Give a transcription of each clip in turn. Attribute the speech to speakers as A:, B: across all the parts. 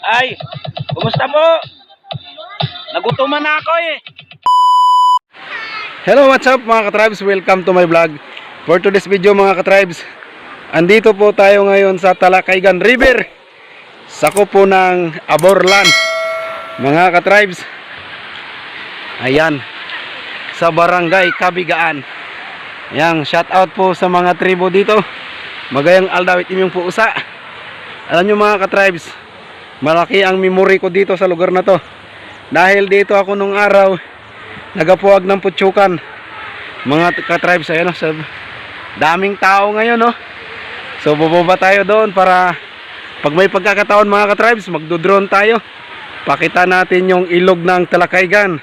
A: Ay, kumusta po? Nagutuman na ako eh.
B: Hello, what's up mga ka-tribes? Welcome to my vlog. For today's video mga ka-tribes, andito po tayo ngayon sa Talakaygan River, sakop po ng Aborlan. Mga ka-tribes, ayan, sa Barangay Kabigaan. Ayan, shout out po sa mga tribo dito. Magayang aldawit imong po usa. Alam nyo mga ka-tribes, malaki ang memory ko dito sa lugar na to. Dahil dito ako nung araw nagapuag ng putsukan. Mga ka-tribes, ayan o, daming tao ngayon no. So bubaba tayo doon para pag may pagkakataon mga ka-tribes, magdo-drone tayo. Pakita natin yung ilog ng Talakaygan.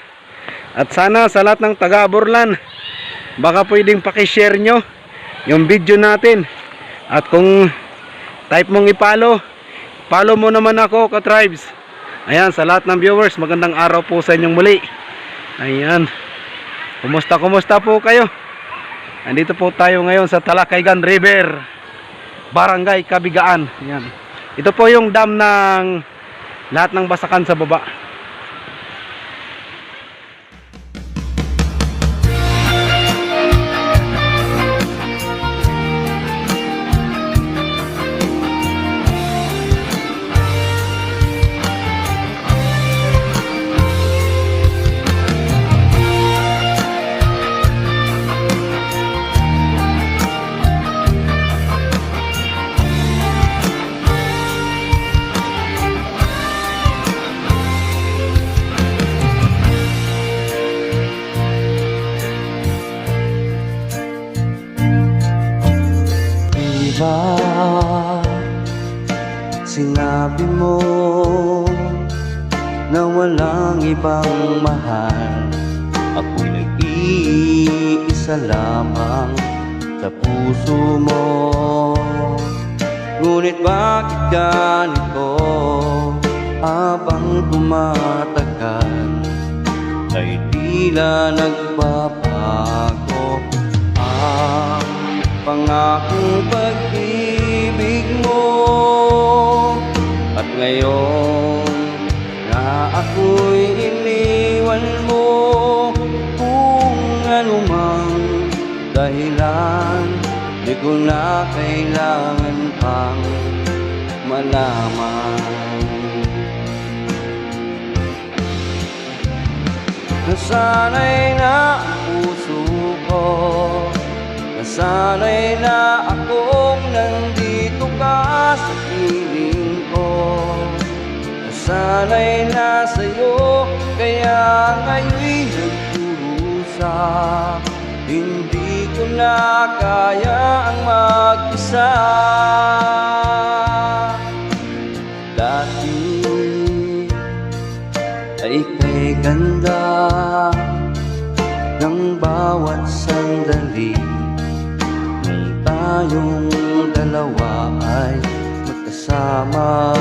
B: At sana sa lahat ng taga-Aborlan, baka pwedeng pakishare nyo yung video natin. At kung type mong i-follow, follow mo naman ako ka-tribes. Ayan, sa lahat ng viewers, magandang araw po sa inyong muli. Ayan, kumusta po kayo? Andito po tayo ngayon sa Talakaygan River, Barangay Kabigaan. Ayan, ito po yung dam ng lahat ng basakan sa baba.
C: Sinabi mo na walang ibang mahal, ako'y nag-iisa lamang sa puso mo. Ngunit bakit ganito? Habang tumatagal ay tila nagbabago ang pangakong pag-ibig mo. At ngayon na ako'y iniwan mo, kung anumang dahilan, di ko na kailangan pang malaman. Nasanay na ang puso ko, nasanay na akong nandito ka sa piling ko. Nasanay na sa'yo, kaya ngayon'y nagdurusa. Hindi ko na kaya ang mag-isa. Dati ay kay ganda ng bawat sandali nung tayong dalawa ay magkasama.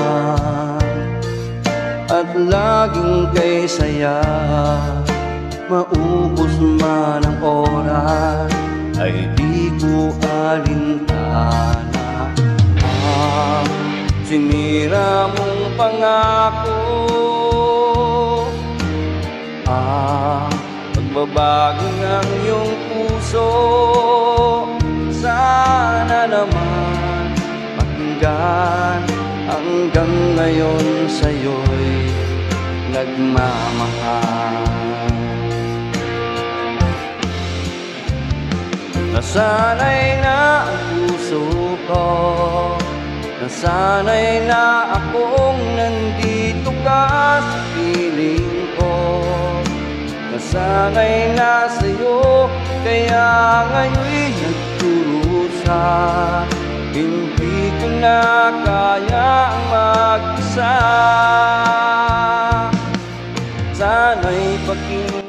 C: At laging kay saya, maubos man ang oras, ay di ko alintana ang sinira mong pangako. Pagbabago ng iyong puso, sana naman pakinggan. Hanggang ngayon sa'yo'y nagmamahal. Nasanay na ang puso ko, nasanay na akong nandito ka sa piling ko. Nasanay na sa'yo, kaya ngayon'y nagdurusa. Hindi ko na kaya ang mag-isa. Sana'y pakinggan.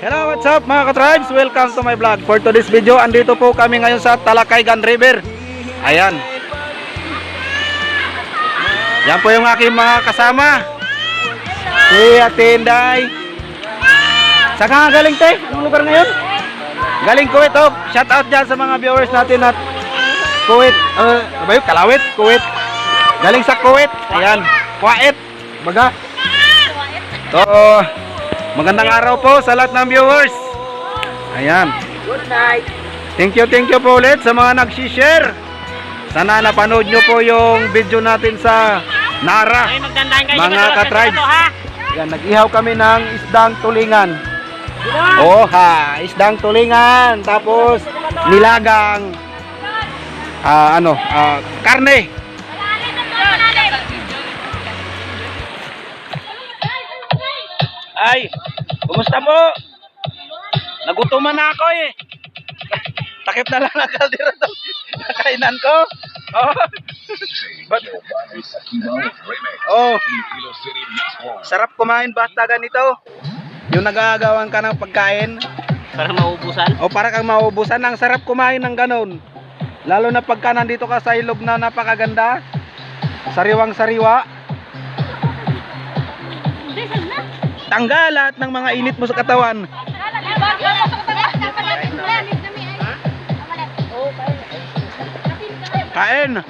B: Hello, what's up mga ka-tribes? Welcome to my vlog. For today's video, andito po kami ngayon sa Talakaygan River. Ayan, yan po yung aking mga kasama. Si Ate Inday. Saan ka nga galing, te? Anong lugar ngayon? Galing Kuwait, oh. Shout out dyan sa mga viewers natin at Kuwait, Kalawit, Kuwait. Galing sa Kuwait. Ayan, Kuwait. Baga. So, magandang araw po sa lahat ng viewers. Ayan.
A: Good night.
B: Thank you po ulit sa mga nag-share. Sana napanood nyo po yung video natin sa Nara.
A: Ay, magdandahan kayo.
B: Mga
A: sa
B: ka-tribes.
A: sarado, ha?
B: Yan, nag-ihaw kami ng isdang tulingan. Oh ha, isdang tulingan. Tapos nilagang karne.
A: Ay, kumusta mo? Nagutuman na ako eh. Takip na lang ang kaldero to. Kainan ko. Oh.
B: Oh. Sarap kumain basta ganito. Yung nagagawan ka ng pagkain.
A: Para maubusan.
B: O para kang maubusan. Ang sarap kumain ng ganon. Lalo na pagka nandito ka sa ilog na napakaganda. Sariwang sariwa. Tanggal lahat ng mga init mo sa katawan. Kain.